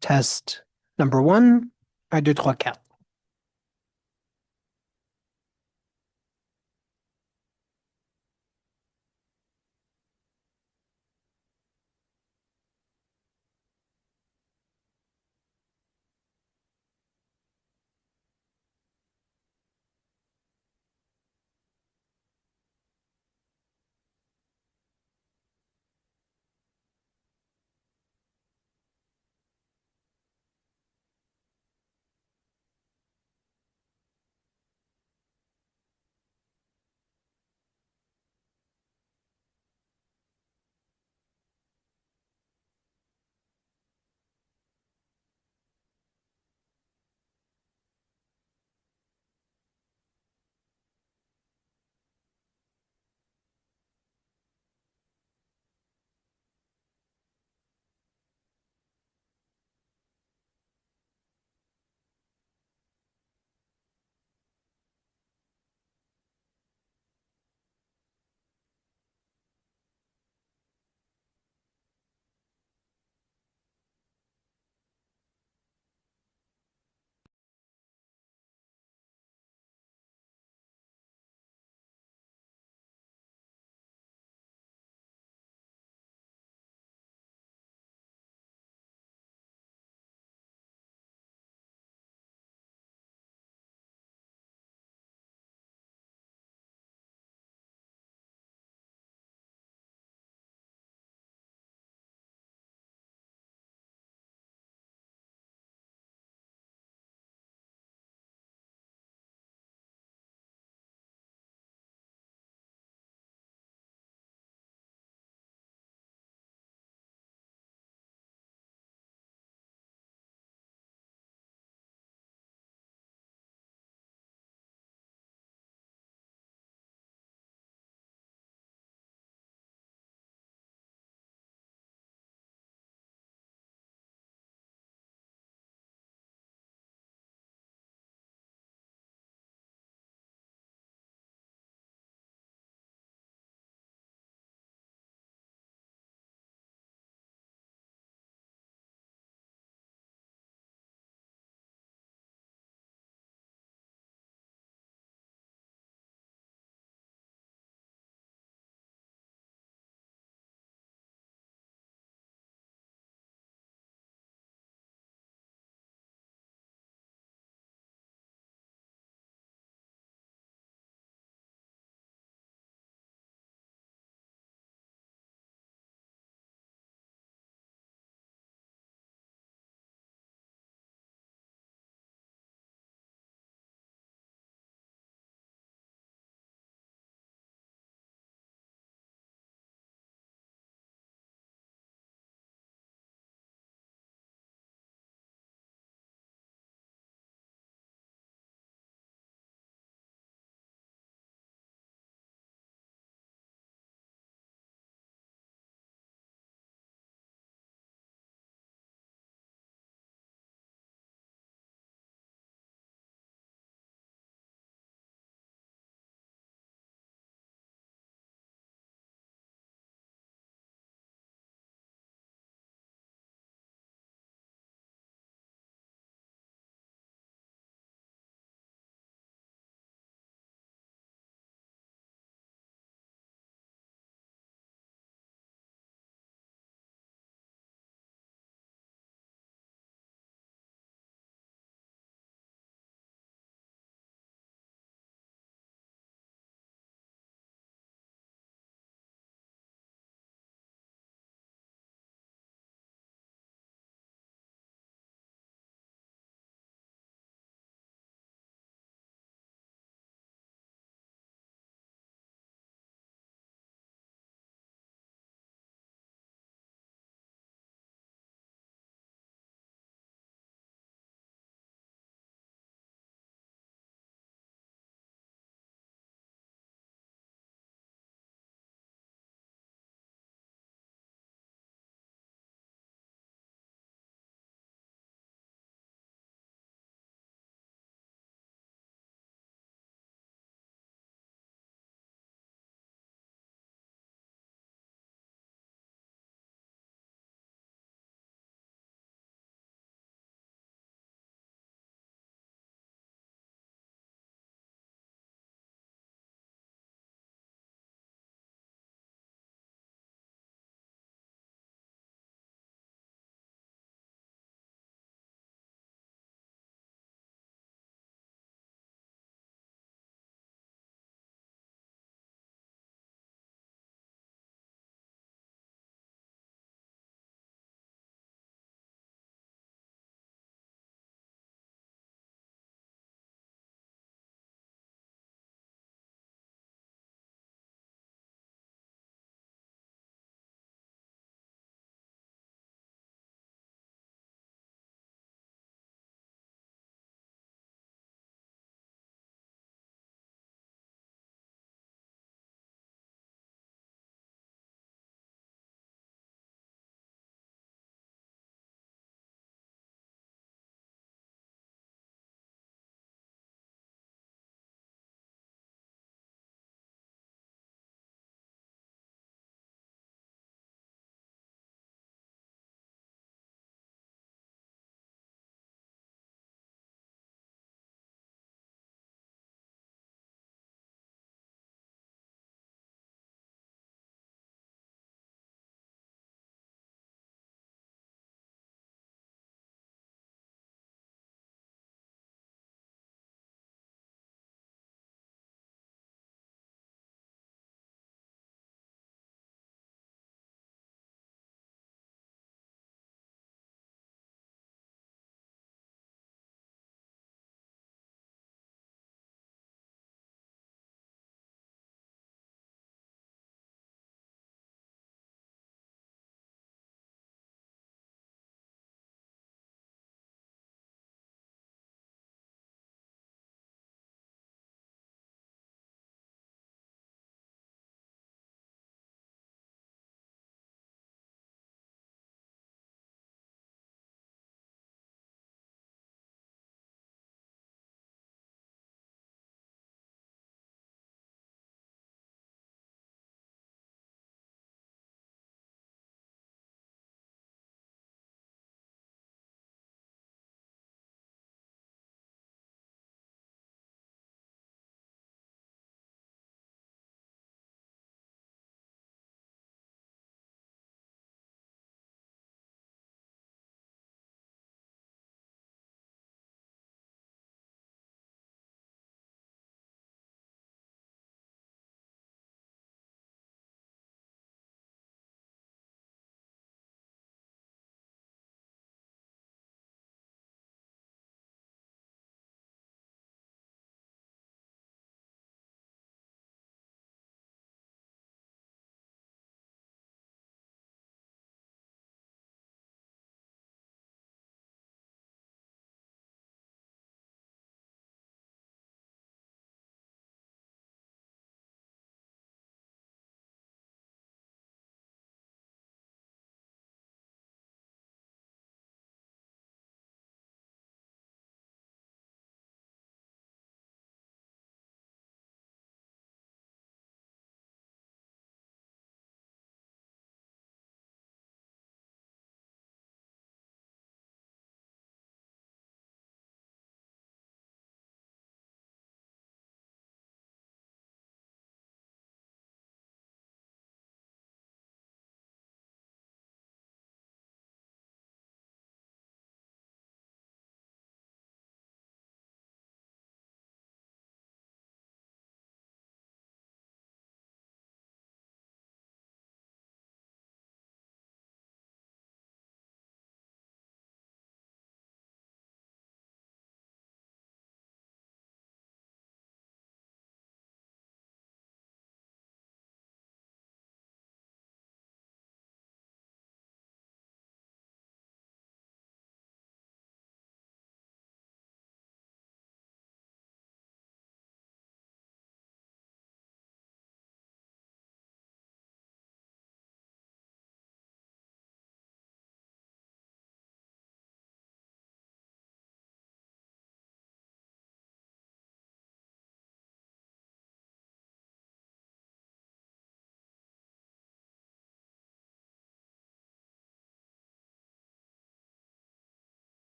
Test number one. 1, 2, 3, 4.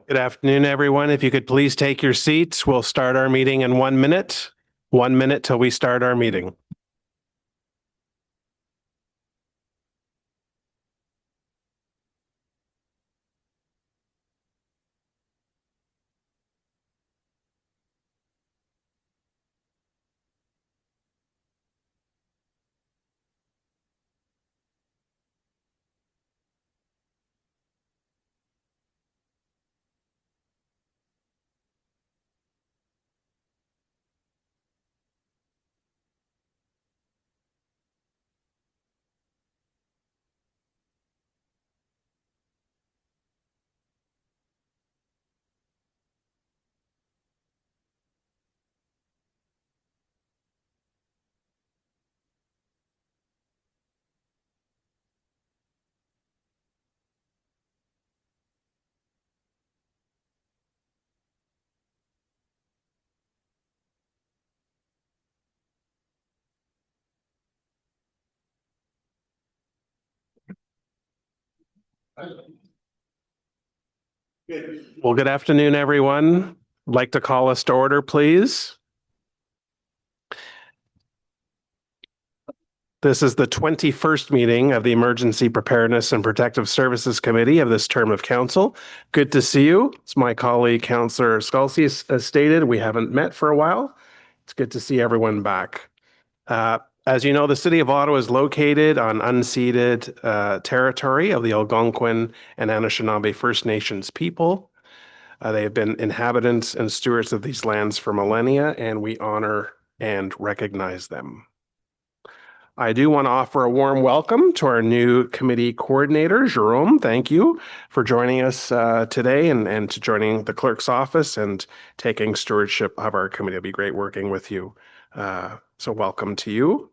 Good afternoon, everyone. If you could please take your seats, we'll start our meeting in 1 minute. 1 minute till we start our meeting. Well, good afternoon, everyone. I'd like to call us to order, please. This is the 21st meeting of the Emergency Preparedness and Protective Services Committee of this term of council. Good to see you. As my colleague, Councillor Scalzi, has stated, we haven't met for a while. It's good to see everyone back. As you know, the City of Ottawa is located on unceded territory of the Algonquin and Anishinaabe First Nations people. They have been inhabitants and stewards of these lands for millennia, and we honor and recognize them. I do want to offer a warm welcome to our new committee coordinator, Jerome. Thank you for joining us today and to joining the clerk's office and taking stewardship of our committee. It'll be great working with you. So welcome to you.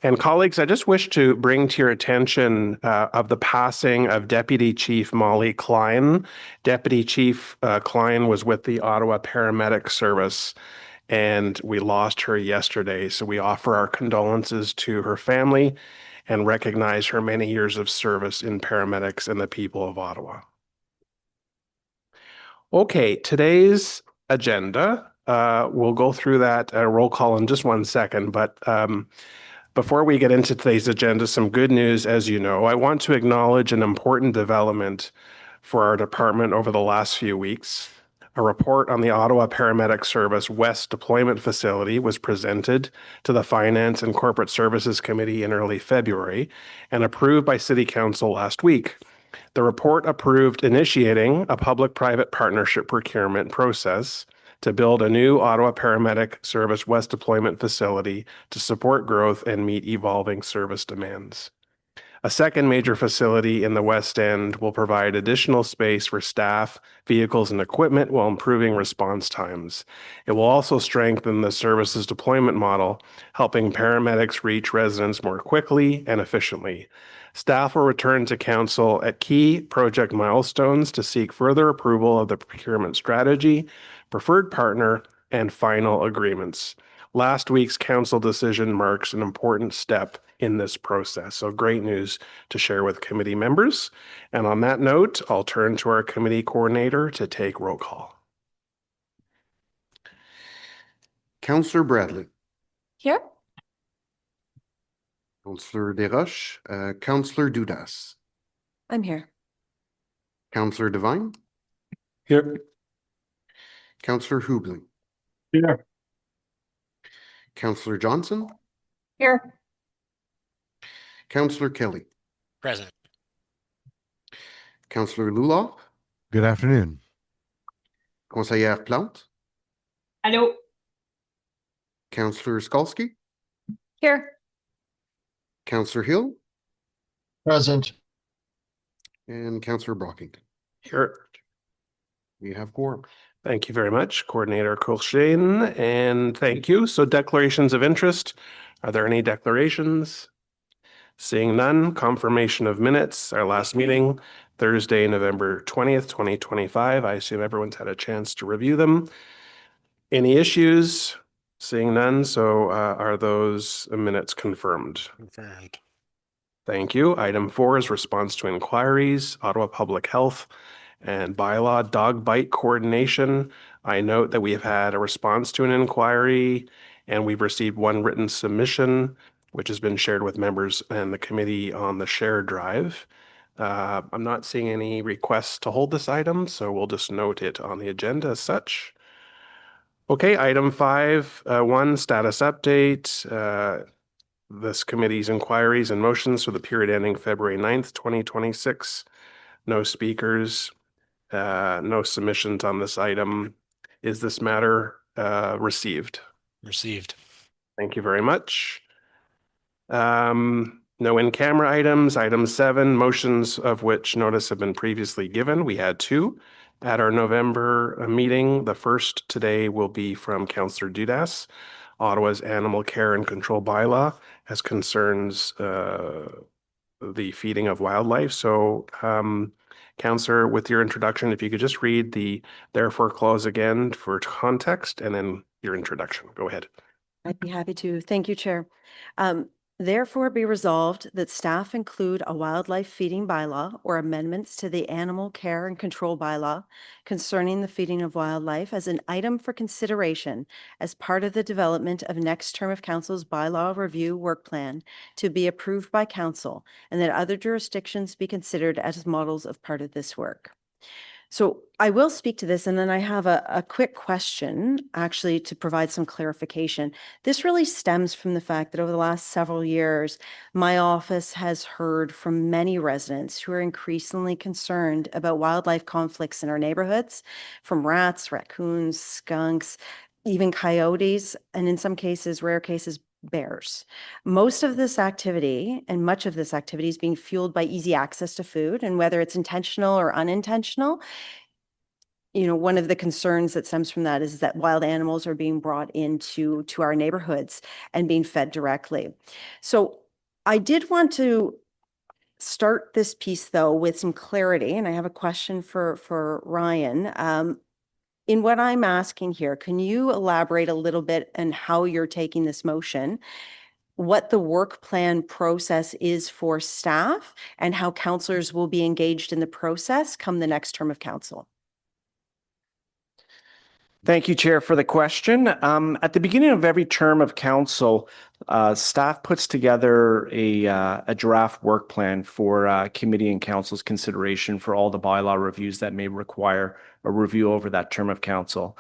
And colleagues, I just wish to bring to your attention of the passing of Deputy Chief Molly Klein. Deputy Chief Klein was with the Ottawa Paramedic Service, and we lost her yesterday. So we offer our condolences to her family and recognize her many years of service in paramedics and the people of Ottawa. Okay, today's agenda, we'll go through that roll call in just 1 second, but before we get into today's agenda, some good news, as you know. I want to acknowledge an important development for our department over the last few weeks. A report on the Ottawa Paramedic Service West Deployment Facility was presented to the Finance and Corporate Services Committee in early February and approved by City Council last week. The report approved initiating a public-private partnership procurement process to build a new Ottawa Paramedic Service West Deployment Facility to support growth and meet evolving service demands. A second major facility in the West End will provide additional space for staff, vehicles, and equipment while improving response times. It will also strengthen the services deployment model, helping paramedics reach residents more quickly and efficiently. Staff will return to council at key project milestones to seek further approval of the procurement strategy, preferred partner, and final agreements. Last week's council decision marks an important step in this process. So great news to share with committee members. And on that note, I'll turn to our committee coordinator to take roll call. Councillor Bradley. Here. Councillor Desroches. Councillor Dudas. I'm here. Councillor Devine. Here. Councillor Hubling. Here. Councillor Johnson. Here. Councillor Kelly. Present. Councillor Luloff. Good afternoon. Conseillère Plante, Allô? Councillor Skalski, Here. Councillor Hill, Present. and Councillor Brockington. Here. We have quorum. Thank you very much, Coordinator Colshane, and thank you. So declarations of interest. Are there any declarations? Seeing none, confirmation of minutes, our last meeting, Thursday, November 20th, 2025. I assume everyone's had a chance to review them. Any issues? Seeing none, so are those minutes confirmed? Confirmed. Thank you. Item 4 is response to inquiries, Ottawa Public Health and bylaw dog bite coordination. I note that we have had a response to an inquiry and we've received one written submission, which has been shared with members and the committee on the shared drive. I'm not seeing any requests to hold this item, so we'll just note it on the agenda as such. Okay, item 5.1, status update. This committee's inquiries and motions for the period ending February 9th, 2026. No speakers, no submissions on this item. Is this matter received? Received. Thank you very much. No in-camera items. Item 7, motions of which notice have been previously given. We had 2 at our November meeting. The first today will be from Councillor Dudas, Ottawa's Animal Care and Control Bylaw, as concerns the feeding of wildlife. So, Councillor, with your introduction, if you could just read the therefore clause again for context and then your introduction. Go ahead. I'd be happy to. Thank you, Chair. Therefore be resolved that staff include a wildlife feeding bylaw or amendments to the animal care and control bylaw concerning the feeding of wildlife as an item for consideration as part of the development of next term of council's bylaw review work plan to be approved by council, and that other jurisdictions be considered as models of part of this work. So I will speak to this, and then I have a quick question, actually, to provide some clarification. This really stems from the fact that over the last several years, my office has heard from many residents who are increasingly concerned about wildlife conflicts in our neighborhoods, from rats, raccoons, skunks, even coyotes, and in some cases, rare cases, bears. Most of this activity and much of this activity is being fueled by easy access to food, and whether it's intentional or unintentional, one of the concerns that stems from that is that wild animals are being brought into our neighborhoods and being fed directly. So I did want to start this piece though with some clarity, and I have a question for Ryan. In what I'm asking here, can you elaborate a little bit on how you're taking this motion, what the work plan process is for staff, and how councillors will be engaged in the process come the next term of council? Thank you, Chair, for the question. At the beginning of every term of council, staff puts together a draft work plan for committee and council's consideration for all the bylaw reviews that may require a review over that term of council.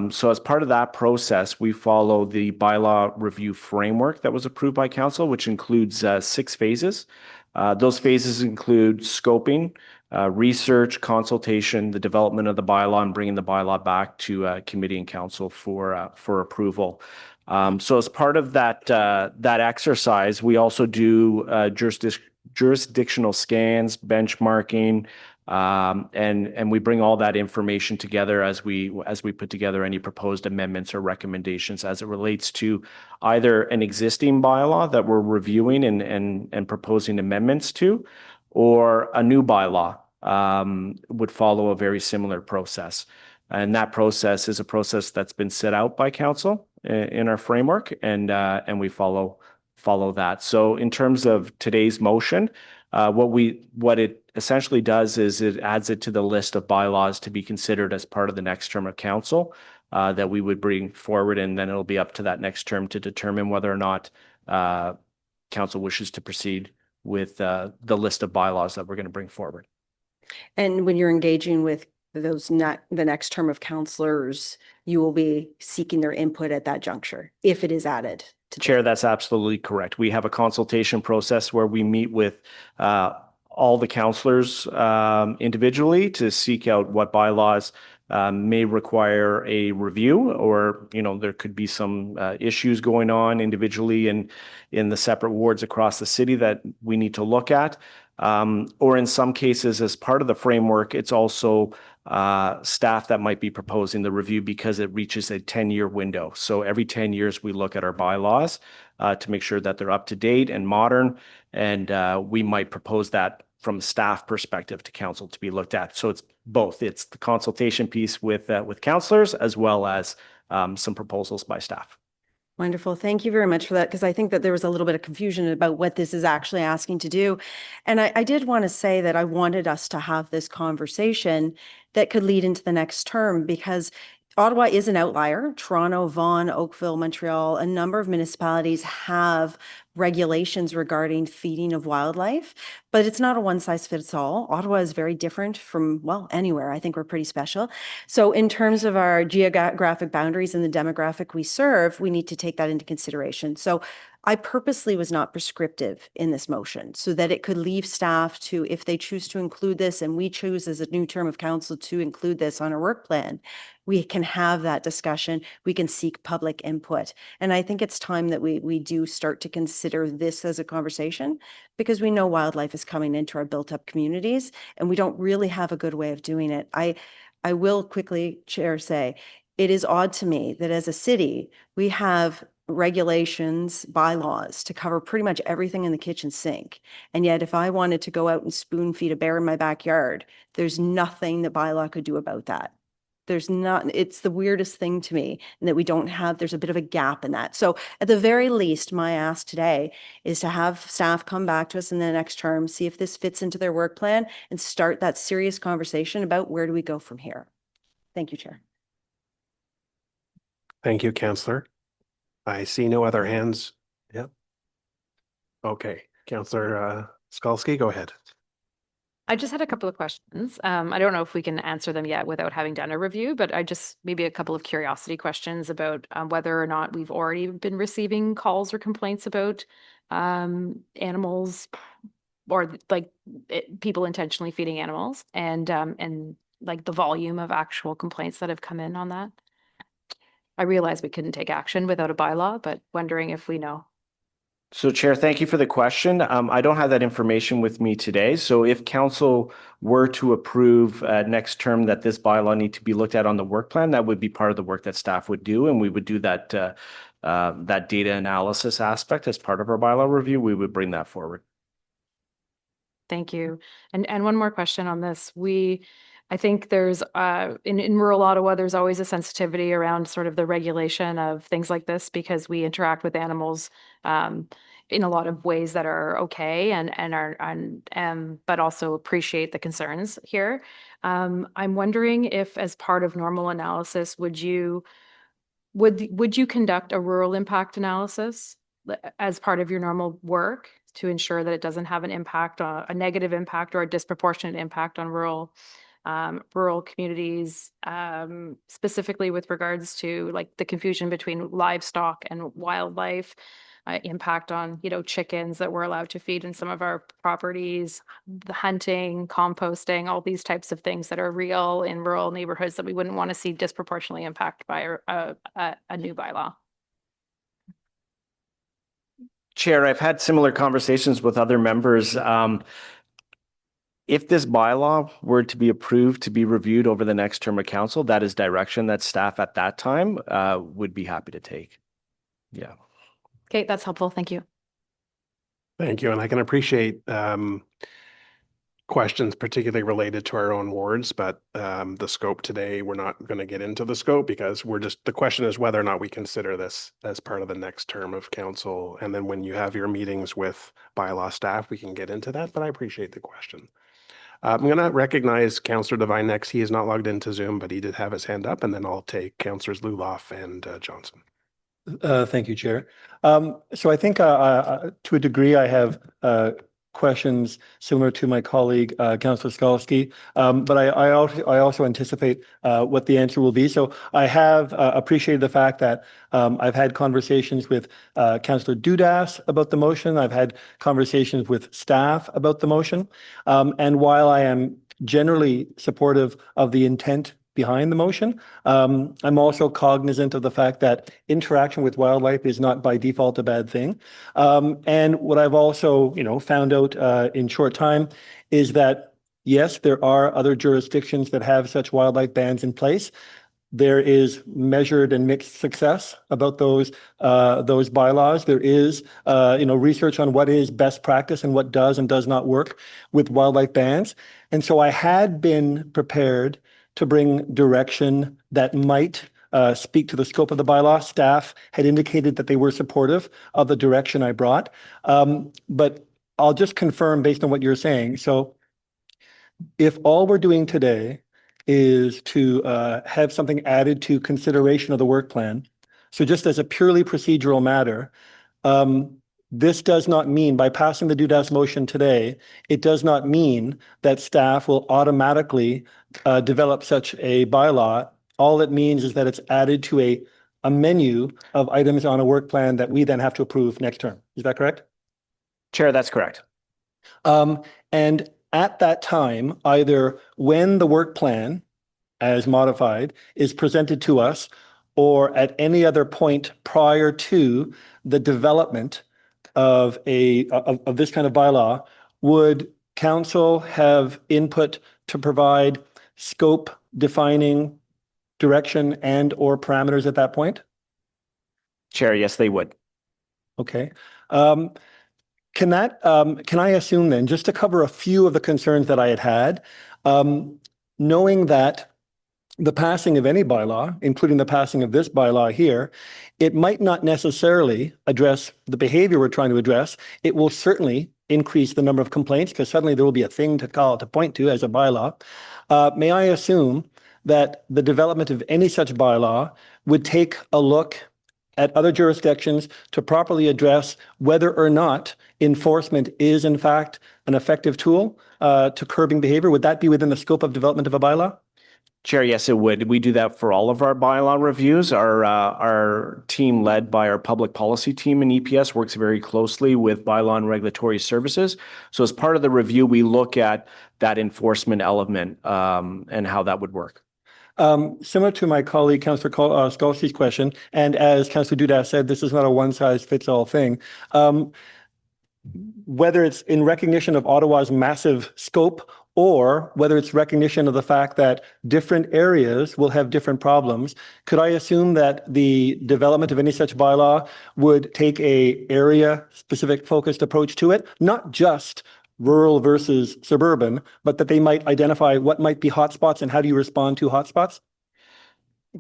So as part of that process, we follow the bylaw review framework that was approved by council, which includes 6 phases. Those phases include scoping, research, consultation, the development of the bylaw, and bringing the bylaw back to committee and council for approval. So as part of that exercise, we also do jurisdictional scans, benchmarking, and we bring all that information together as we put together any proposed amendments or recommendations as it relates to either an existing bylaw that we're reviewing and proposing amendments to, or a new bylaw would follow a very similar process. And that process is a process that's been set out by council in our framework, and we follow that. So in terms of today's motion, what it essentially does is it adds it to the list of bylaws to be considered as part of the next term of council that we would bring forward, and then it'll be up to that next term to determine whether or not council wishes to proceed with the list of bylaws that we're going to bring forward. And when you're engaging with the next term of councillors, you will be seeking their input at that juncture if it is added to Chair, that's absolutely correct. We have a consultation process where we meet with all the councillors individually to seek out what bylaws may require a review, or, there could be some issues going on individually in the separate wards across the city that we need to look at. Or in some cases, as part of the framework, it's also staff that might be proposing the review because it reaches a 10-year window. So every 10 years, we look at our bylaws to make sure that they're up to date and modern. And we might propose that from a staff perspective to council to be looked at. So it's both. It's the consultation piece with councillors as well as some proposals by staff. Wonderful. Thank you very much for that, because I think that there was a little bit of confusion about what this is actually asking to do. And I did want to say that I wanted us to have this conversation that could lead into the next term, because Ottawa is an outlier. Toronto, Vaughan, Oakville, Montreal, a number of municipalities have regulations regarding feeding of wildlife, but it's not a one size fits all. Ottawa is very different from, well, anywhere. I think we're pretty special. So in terms of our geographic boundaries and the demographic we serve, we need to take that into consideration. So I purposely was not prescriptive in this motion so that it could leave staff to, if they choose to include this and we choose as a new term of council to include this on our work plan, we can have that discussion. We can seek public input. And I think it's time that we do start to consider this as a conversation, because we know wildlife is coming into our built up communities and we don't really have a good way of doing it. I will quickly, Chair, say it is odd to me that as a city, we have regulations, bylaws to cover pretty much everything in the kitchen sink. And yet if I wanted to go out and spoon feed a bear in my backyard, there's nothing the bylaw could do about that. There's not, it's the weirdest thing to me, and that we don't have, there's a bit of a gap in that. So at the very least, my ask today is to have staff come back to us in the next term, see if this fits into their work plan, and start that serious conversation about where do we go from here. Thank you, Chair. Thank you, Councillor. I see no other hands. Yep. Okay, Councillor Skalski, go ahead. I just had a couple of questions. I don't know if we can answer them yet without having done a review, but I just maybe a couple of curiosity questions about whether or not we've already been receiving calls or complaints about animals, or like people intentionally feeding animals, and like the volume of actual complaints that have come in on that. I realize we couldn't take action without a bylaw, but wondering if we know. So, Chair, thank you for the question. I don't have that information with me today. So if council were to approve next term that this bylaw need to be looked at on the work plan, that would be part of the work that staff would do. And we would do that that data analysis aspect as part of our bylaw review. We would bring that forward. Thank you. And one more question on this. I think there's in rural Ottawa, there's always a sensitivity around sort of the regulation of things like this, because we interact with animals in a lot of ways that are okay and but also appreciate the concerns here. I'm wondering if, as part of normal analysis, would you conduct a rural impact analysis as part of your normal work to ensure that it doesn't have an impact, a negative impact or a disproportionate impact on rural communities, specifically with regards to like the confusion between livestock and wildlife, impact on, chickens that we're allowed to feed in some of our properties, the hunting, composting, all these types of things that are real in rural neighborhoods that we wouldn't want to see disproportionately impacted by a new bylaw. Chair, I've had similar conversations with other members. If this bylaw were to be approved to be reviewed over the next term of council, that is direction that staff at that time would be happy to take. Yeah. Okay, that's helpful. Thank you. Thank you. And I can appreciate questions particularly related to our own wards, but the scope today, we're not going to get into the scope, because the question is whether or not we consider this as part of the next term of council. And then when you have your meetings with bylaw staff, we can get into that, but I appreciate the question. I'm going to recognize Councillor Devine next. He is not logged into Zoom, but he did have his hand up, and then I'll take Councillors Luloff and Johnson. Thank you, Chair. So I think to a degree I have questions similar to my colleague, Councillor Skalski, but I also anticipate what the answer will be. So I have appreciated the fact that I've had conversations with Councillor Dudas about the motion. I've had conversations with staff about the motion. And while I am generally supportive of the intent behind the motion. I'm also cognizant of the fact that interaction with wildlife is not by default a bad thing. And what I've also, found out in short time is that, yes, there are other jurisdictions that have such wildlife bans in place. There is measured and mixed success about those bylaws. There is, research on what is best practice and what does and does not work with wildlife bans. And so I had been prepared to bring direction that might speak to the scope of the bylaw. Staff had indicated that they were supportive of the direction I brought. But I'll just confirm based on what you're saying. So if all we're doing today is to have something added to consideration of the work plan, so just as a purely procedural matter, this does not mean, by passing the Dudas motion today, it does not mean that staff will automatically develop such a bylaw. All it means is that it's added to a menu of items on a work plan that we then have to approve next term. Is that correct? Chair, that's correct. And at that time, either when the work plan, as modified, is presented to us, or at any other point prior to the development of this kind of bylaw, would council have input to provide scope defining direction and or parameters at that point? Chair, yes, they would. Okay. Can I assume then, just to cover a few of the concerns that I had, knowing that the passing of any bylaw, including the passing of this bylaw here, it might not necessarily address the behavior we're trying to address. It will certainly increase the number of complaints because suddenly there will be a thing to point to as a bylaw. May I assume that the development of any such bylaw would take a look at other jurisdictions to properly address whether or not enforcement is in fact an effective tool to curbing behavior? Would that be within the scope of development of a bylaw? Chair, yes, it would. We do that for all of our bylaw reviews. Our team, led by our public policy team in EPS, works very closely with bylaw and regulatory services. So as part of the review, we look at that enforcement element and how that would work. Similar to my colleague, Councillor Skolsky's question, and as Councillor Dudas said, this is not a one-size-fits-all thing. Whether it's in recognition of Ottawa's massive scope or whether it's recognition of the fact that different areas will have different problems, could I assume that the development of any such bylaw would take a area-specific focused approach to it, not just rural versus suburban, but that they might identify what might be hotspots and how do you respond to hotspots?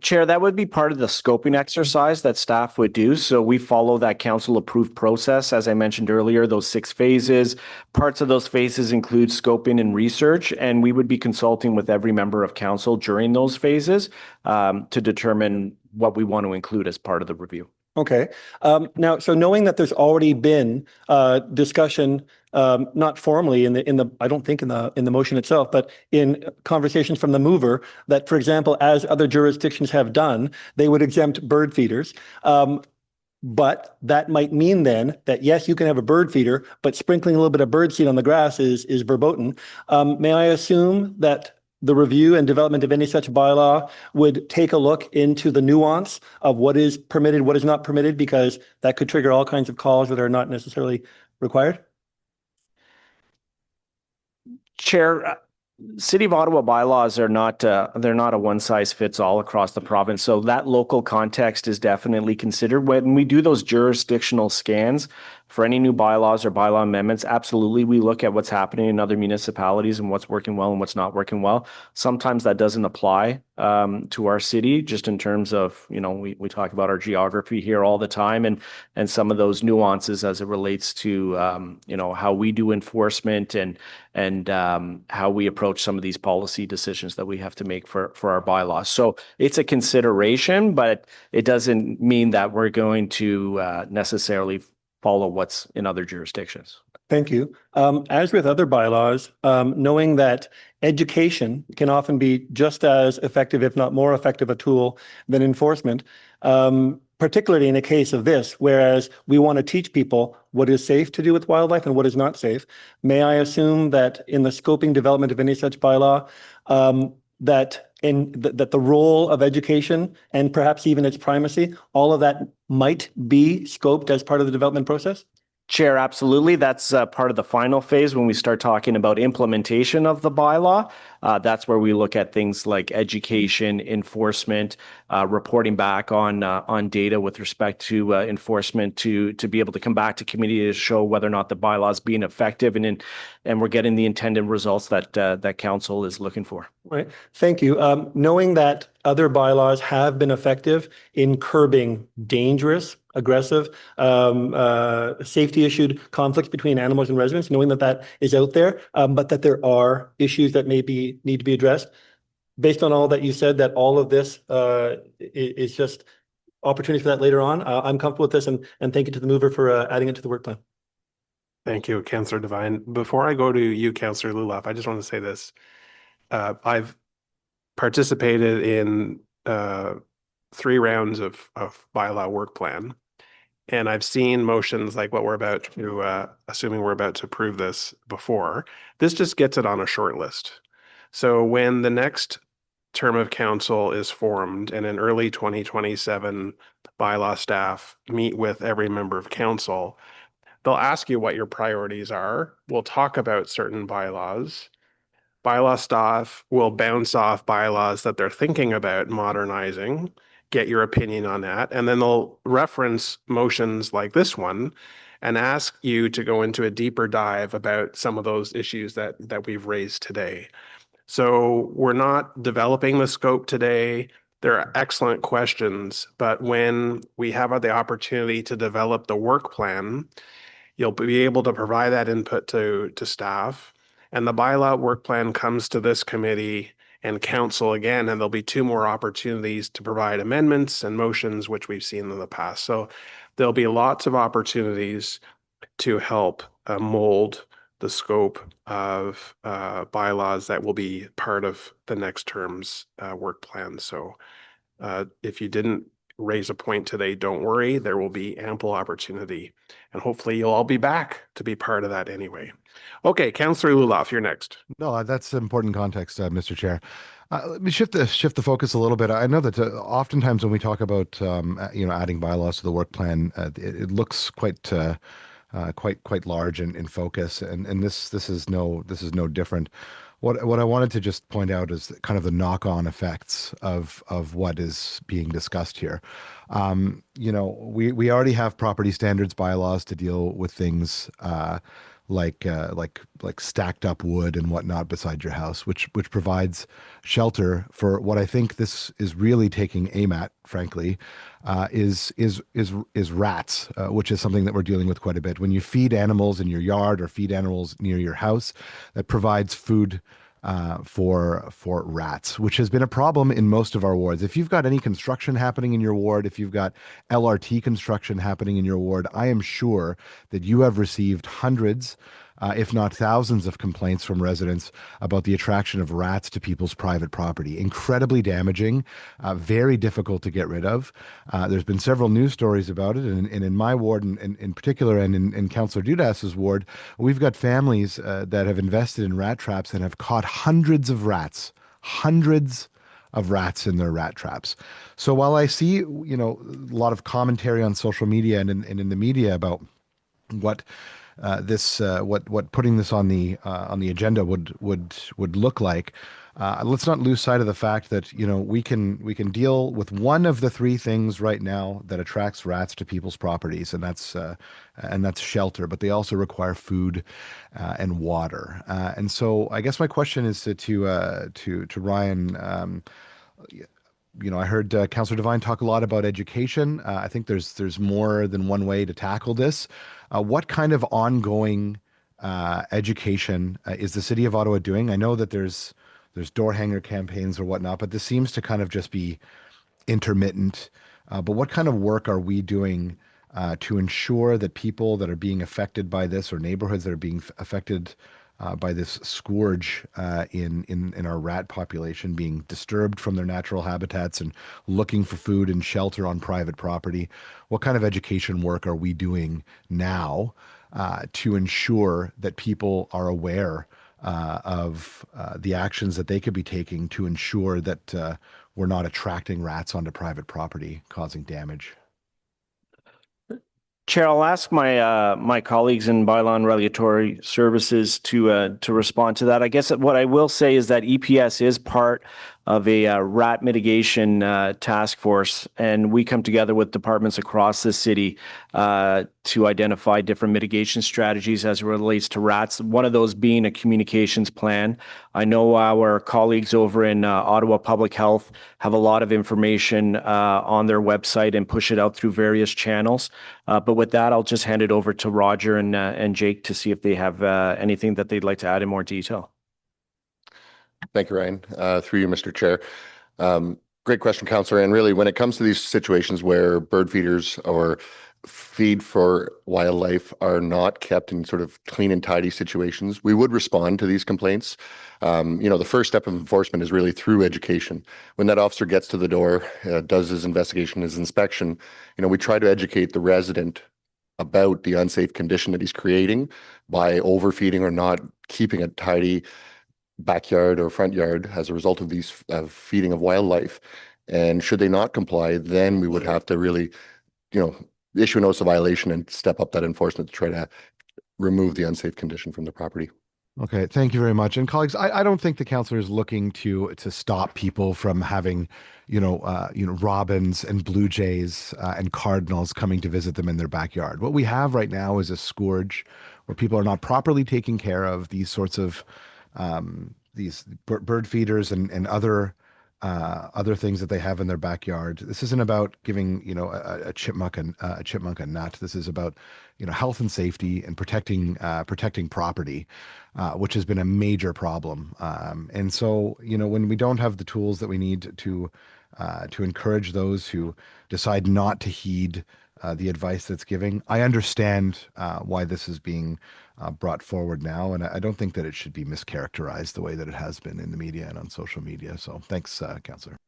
Chair, that would be part of the scoping exercise that staff would do. So we follow that council approved process. As I mentioned earlier, those 6 phases, parts of those phases include scoping and research, and we would be consulting with every member of council during those phases to determine what we want to include as part of the review. Okay. Now, so knowing that there's already been discussion, not formally in the I don't think in the motion itself, but in conversations from the mover, that, for example, as other jurisdictions have done, they would exempt bird feeders. But that might mean then that, yes, you can have a bird feeder, but sprinkling a little bit of bird seed on the grass is verboten. May I assume that the review and development of any such bylaw would take a look into the nuance of what is permitted, what is not permitted, because that could trigger all kinds of calls that are not necessarily required? Chair, City of Ottawa bylaws are not, they're not a one size fits all across the province. So that local context is definitely considered. When we do those jurisdictional scans for any new bylaws or bylaw amendments, absolutely, we look at what's happening in other municipalities and what's working well and what's not working well. Sometimes that doesn't apply to our city, just in terms of, we talk about our geography here all the time and some of those nuances as it relates to, how we do enforcement and how we approach some of these policy decisions that we have to make for our bylaws. So it's a consideration, but it doesn't mean that we're going to necessarily follow what's in other jurisdictions. Thank you. As with other bylaws, knowing that education can often be just as effective, if not more effective, a tool than enforcement, particularly in a case of this, whereas we want to teach people what is safe to do with wildlife and what is not safe. May I assume that in the scoping development of any such bylaw, that that the role of education and perhaps even its primacy, all of that might be scoped as part of the development process? Chair, absolutely. That's part of the final phase when we start talking about implementation of the bylaw. That's where we look at things like education, enforcement, reporting back on data with respect to enforcement to be able to come back to committee to show whether or not the bylaw is being effective and we're getting the intended results that that council is looking for. Right. Thank you. Knowing that other bylaws have been effective in curbing dangerous, aggressive, safety issued conflicts between animals and residents, knowing that that is out there, but that there are issues that need to be addressed. Based on all that you said, that all of this is just opportunity for that later on. I'm comfortable with this, and thank you to the mover for adding it to the work plan. Thank you, Councillor Devine. Before I go to you, Councillor Luloff, I just want to say this. I've participated in 3 rounds of bylaw work plan, and I've seen motions like what we're about to, assuming we're about to approve this before. This just gets it on a short list. So when the next term of council is formed and in early 2027, bylaw staff meet with every member of council, they'll ask you what your priorities are. We'll talk about certain bylaws. Bylaw staff will bounce off bylaws that they're thinking about modernizing, get your opinion on that, and then they'll reference motions like this one and ask you to go into a deeper dive about some of those issues that we've raised today. So we're not developing the scope today. There are excellent questions, but when we have the opportunity to develop the work plan, you'll be able to provide that input to staff. And the bylaw work plan comes to this committee and council again, and there'll be 2 more opportunities to provide amendments and motions, which we've seen in the past. So there'll be lots of opportunities to help mold the scope of bylaws that will be part of the next term's work plan. So if you didn't raise a point today, don't worry, there will be ample opportunity. And hopefully you'll all be back to be part of that anyway. Okay, Councillor Luloff, you're next. No, that's important context, Mr. Chair. Let me shift the focus a little bit. I know that oftentimes when we talk about adding bylaws to the work plan, it looks quite large in focus, and this is no different. What I wanted to just point out is kind of the knock-on effects of what is being discussed here. We already have property standards bylaws to deal with things like stacked up wood and whatnot beside your house, which provides shelter for what I think this is really taking aim at, frankly, is rats, which is something that we're dealing with quite a bit. When you feed animals in your yard or feed animals near your house, that provides food for rats, which has been a problem in most of our wards. If you've got any construction happening in your ward, if you've got LRT construction happening in your ward, I am sure that you have received hundreds, if not thousands of complaints from residents about the attraction of rats to people's private property. Incredibly damaging, very difficult to get rid of. There's been several news stories about it, and in my ward in particular, and in Councillor Dudas's ward, we've got families that have invested in rat traps and have caught hundreds of rats in their rat traps. So while I see, a lot of commentary on social media and in the media about what what putting this on the agenda would look like, let's not lose sight of the fact that we can deal with one of the 3 things right now that attracts rats to people's properties, and that's shelter. But they also require food and water. And so I guess my question is to Ryan. I heard Councillor Devine talk a lot about education. I think there's more than one way to tackle this. What kind of ongoing education is the City of Ottawa doing? I know that there's door hanger campaigns or whatnot, but this seems to kind of just be intermittent. But what kind of work are we doing to ensure that people that are being affected by this, or neighborhoods that are being affected by this scourge in our rat population, being disturbed from their natural habitats and looking for food and shelter on private property? What kind of education work are we doing now to ensure that people are aware the actions that they could be taking to ensure that we're not attracting rats onto private property, causing damage. Chair, I'll ask my colleagues in bylaw and regulatory services to respond to that. I guess what I will say is that EPS is part of a rat mitigation task force, and we come together with departments across the city to identify different mitigation strategies as it relates to rats. One of those being a communications plan. I know our colleagues over in Ottawa Public Health have a lot of information on their website and push it out through various channels. But with that, I'll just hand it over to Roger and Jake to see if they have anything that they'd like to add in more detail. Thank you, Ryan. Through you, Mr. Chair. Great question, Councillor. And really, when it comes to these situations where bird feeders or feed for wildlife are not kept in sort of clean and tidy situations, we would respond to these complaints. The first step of enforcement is really through education. When that officer gets to the door, does his investigation, his inspection, we try to educate the resident about the unsafe condition that he's creating by overfeeding or not keeping a tidy backyard or front yard as a result of these feeding of wildlife. And should they not comply, then we would have to really, issue a notice of violation and step up that enforcement to try to remove the unsafe condition from the property. Okay, thank you very much. And colleagues, I don't think the councillor is looking to stop people from having, robins and blue jays and cardinals coming to visit them in their backyard. What we have right now is a scourge where people are not properly taking care of these sorts of these bird feeders and other things that they have in their backyard. This isn't about giving a chipmunk a nut. This is about health and safety and protecting property, which has been a major problem. And so when we don't have the tools that we need to encourage those who decide not to heed the advice that's giving, I understand why this is being brought forward now, and I don't think that it should be mischaracterized the way that it has been in the media and on social media. So thanks, Councillor.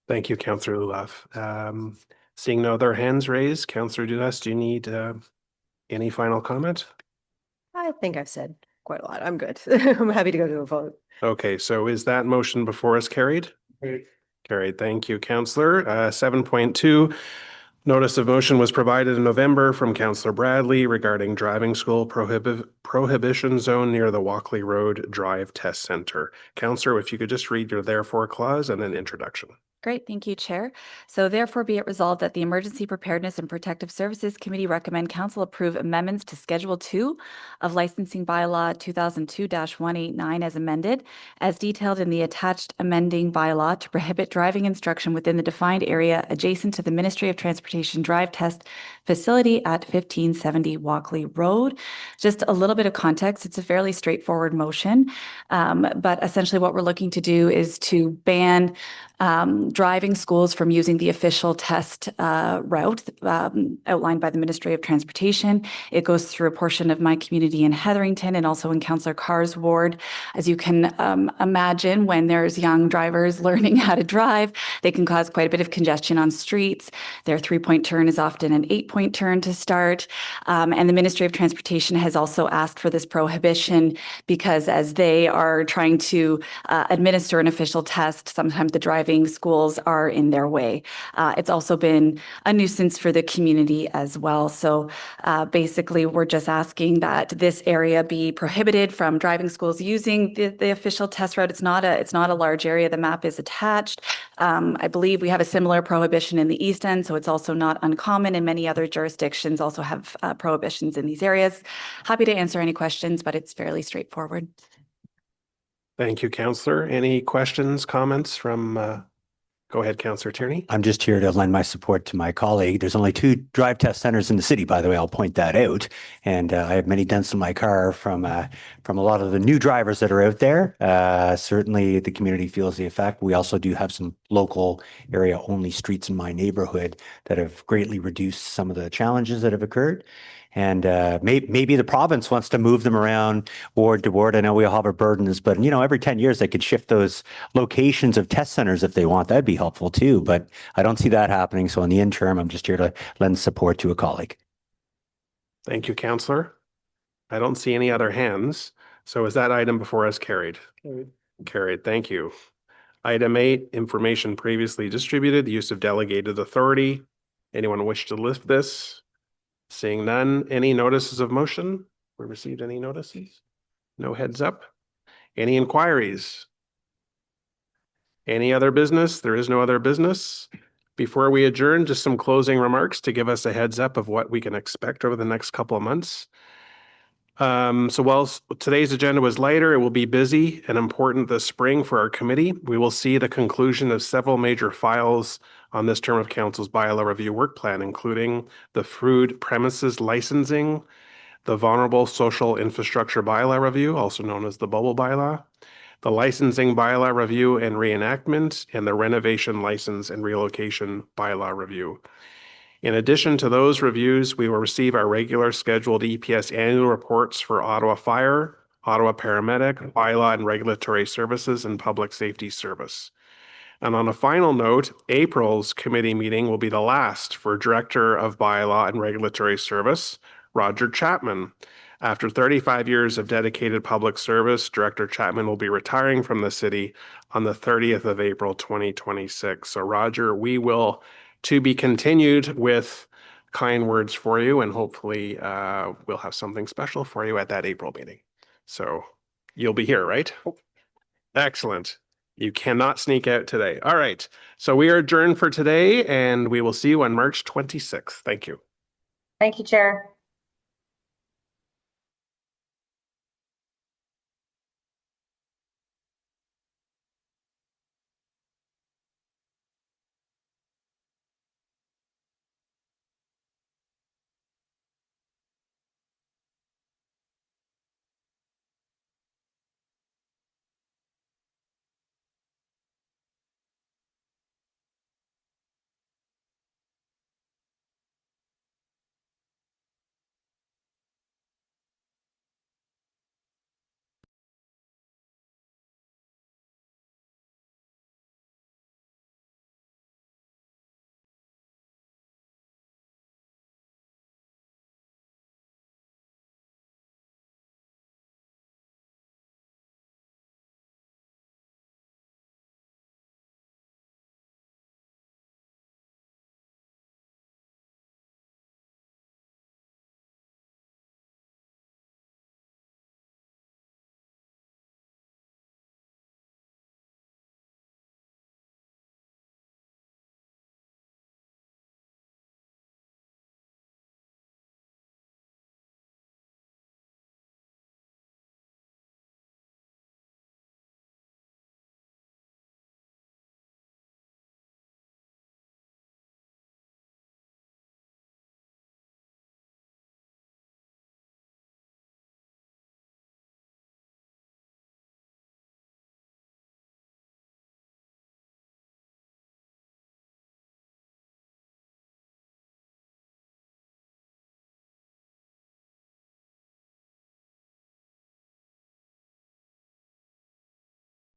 Thank you, Councillor Lulaf. Seeing no other hands raised, Councillor Dudas, do you need any final comment? I think I've said quite a lot. I'm good. I'm happy to go to a vote. Okay, so is that motion before us carried? Carried. Thank you, Councillor. 7.2. Notice of motion was provided in November from Councillor Bradley regarding driving school prohibition zone near the Walkley Road Drive Test Center. Councillor, if you could just read your therefore clause and then introduction. Great, thank you, Chair. So therefore be it resolved that the Emergency Preparedness and Protective Services Committee recommend Council approve amendments to Schedule 2 of Licensing Bylaw 2002-189 as amended, as detailed in the attached amending bylaw to prohibit driving instruction within the defined area adjacent to the Ministry of Transportation Drive Test Facility at 1570 Walkley Road. Just a little bit of context, it's a fairly straightforward motion, but essentially what we're looking to do is to ban driving schools from using the official test route outlined by the Ministry of Transportation. It goes through a portion of my community in Hetherington and also in Councillor Carr's ward. As you can imagine, when there's young drivers learning how to drive, they can cause quite a bit of congestion on streets. Their 3-point turn is often an 8-point turn to start. And the Ministry of Transportation has also asked for this prohibition because as they are trying to administer an official test, sometimes the driving schools are in their way. It's also been a nuisance for the community as well. So basically, we're just asking that this area be prohibited from driving schools using the official test route. It's not a large area. The map is attached. I believe we have a similar prohibition in the East End, so it's also not uncommon, and many other jurisdictions also have prohibitions in these areas. Happy to answer any questions, but it's fairly straightforward. Thank you, Councillor. Any questions, comments from, go ahead, Councillor Tierney. I'm just here to lend my support to my colleague. There's only 2 drive test centers in the city, by the way, I'll point that out. And I have many dents in my car from a lot of the new drivers that are out there. Certainly the community feels the effect. We also do have some local area only streets in my neighborhood that have greatly reduced some of the challenges that have occurred. And maybe the province wants to move them around ward to ward. I know we all have our burdens, but every 10 years they could shift those locations of test centers if they want. That'd be helpful too. But I don't see that happening. So in the interim, I'm just here to lend support to a colleague. Thank you, Councillor. I don't see any other hands. So is that item before us carried? Carried. Thank you. Item 8, information previously distributed, use of delegated authority. Anyone wish to lift this? Seeing none, any notices of motion? We received any notices? No heads up? Any inquiries? Any other business? There is no other business. Before we adjourn, just some closing remarks to give us a heads up of what we can expect over the next couple of months. So while today's agenda was lighter, it will be busy and important this spring for our committee. We will see the conclusion of several major files on this term of council's bylaw review work plan, including the food premises licensing, the vulnerable social infrastructure bylaw review, also known as the bubble bylaw, the licensing bylaw review and reenactment, and the renovation license and relocation bylaw review. In addition to those reviews, we will receive our regular scheduled EPS annual reports for Ottawa Fire, Ottawa Paramedic, Bylaw and Regulatory Services, and Public Safety Service. And on a final note, April's committee meeting will be the last for Director of Bylaw and Regulatory Service, Roger Chapman. After 35 years of dedicated public service, Director Chapman will be retiring from the city on the 30th of April, 2026. So Roger, we will to be continued with kind words for you, and hopefully we'll have something special for you at that April meeting. So you'll be here, right? Excellent. You cannot sneak out today. All right. So we are adjourned for today, and we will see you on March 26th. Thank you. Thank you, Chair.